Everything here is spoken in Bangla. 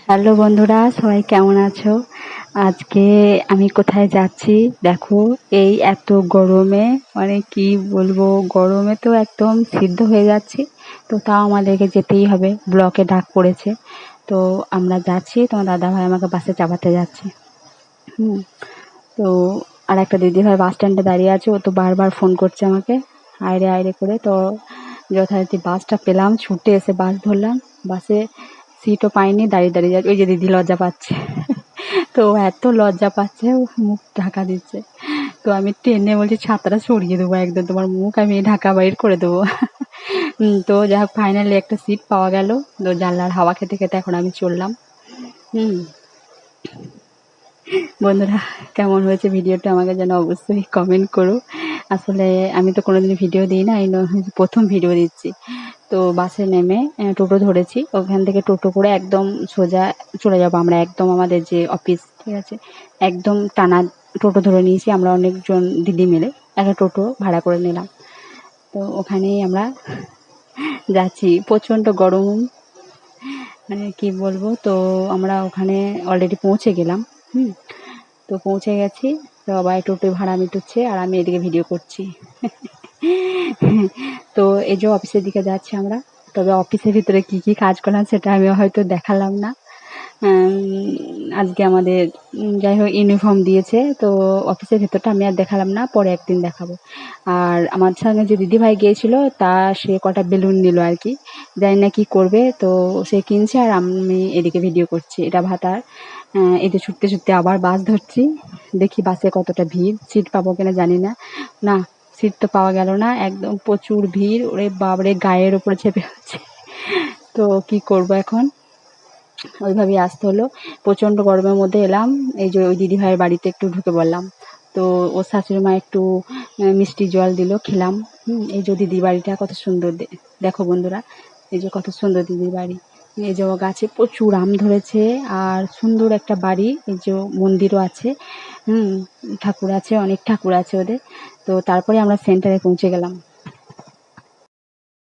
হ্যালো বন্ধুরা, সবাই কেমন আছো? আজকে আমি কোথায় যাচ্ছি দেখো। এই এত গরমে, মানে কি বলবো, গরমে তো একদম সিদ্ধ হয়ে যাচ্ছি। তো তাও আমাদেরকে যেতেই হবে, ব্লকে ডাক পড়েছে। তো আমরা যাচ্ছি, তোমার দাদাভাই আমাকে বাসে চাপাতে যাচ্ছে। হুম। তো আর একটা দিদিভাই বাস স্ট্যান্ডে দাঁড়িয়ে আছে, ও তো বারবার ফোন করছে আমাকে, আয়রে আয়রে করে। তো যথারীতি বাসটা পেলাম, ছুটে এসে বাস ধরলাম। বাসে সিটও পাইনি, দাঁড়িয়ে দাঁড়িয়ে যাচ্ছে। ওই যে দিদি লজ্জা পাচ্ছে। তো ও এত লজ্জা পাচ্ছে, ও মুখ ঢাকা দিচ্ছে। তো আমি টেনে বলছি, ছাতাটা সরিয়ে দেবো একদম, তোমার মুখ আমি ঢাকা বাইর করে দেবো। তো যাই হোক, ফাইনালি একটা সিট পাওয়া গেল। তো জানলার হাওয়া খেতে খেতে এখন আমি চললাম। হুম। বন্ধুরা, কেমন হয়েছে ভিডিওটা আমাকে যেন অবশ্যই কমেন্ট করো। আসলে আমি তো কোনোদিন ভিডিও দিই না, এই প্রথম ভিডিও দিচ্ছি। তো বাসে নেমে টোটো ধরেছি, ওখান থেকে টোটো করে একদম সোজা চলে যাবো আমরা, একদম আমাদের যে অফিস, ঠিক আছে। একদম টানা টোটো ধরে নিয়েছি আমরা, অনেকজন দিদি মিলে একটা টোটো ভাড়া করে নিলাম। তো ওখানেই আমরা যাচ্ছি, প্রচণ্ড গরম, মানে কি বলবো। তো আমরা ওখানে অলরেডি পৌঁছে গেলাম। হুম। তো পৌঁছে গেছি, সবাই টোটো ভাড়া মিটুচ্ছে আর আমি এদিকে ভিডিও করছি। তো এই যে অফিসের দিকে যাচ্ছি আমরা। তবে অফিসের ভিতরে কি কি কাজ করলাম সেটা আমি হয়তো দেখালাম না। আজকে আমাদের যাই হোক ইউনিফর্ম দিয়েছে, তো অফিসের ভেতরটা আমি আর দেখালাম না, পরে একদিন দেখাবো। আর আমার সঙ্গে যে দিদিভাই গিয়েছিল, তা সে কটা বেলুন নিল আর কি, জানি না কি করবে। তো সে কিনছে আর আমি এদিকে ভিডিও করছি, এটা ভাতার। এই যে ছুটতে ছুটতে আবার বাস ধরছি, দেখি বাসে কতটা ভিড়, সিট পাবো কিনা জানি না। না, সিট তো পাওয়া গেল না, একদম প্রচুর ভিড়, ওরে বাবারে, গায়ের ওপরে চেপে হচ্ছে। তো কি করব এখন, ওইভাবেই আসতে হলো। প্রচণ্ড গরমের মধ্যে এলাম। এই যে ওই দিদিভাইয়ের বাড়িতে একটু ঢুকে পড়লাম। তো ওর শাশুড়ি মা একটু মিষ্টি জল দিল, খেলাম। এই যে দিদির বাড়িটা কত সুন্দর, দেখো বন্ধুরা, এই যে কত সুন্দর দিদির বাড়ি। এই যে ও গাছে প্রচুর আম ধরেছে, আর সুন্দর একটা বাড়ি, এই যে মন্দিরও আছে। ঠাকুর আছে, অনেক ঠাকুর আছে ওদের। তো তারপরে আমরা সেন্টারে পৌঁছে গেলাম।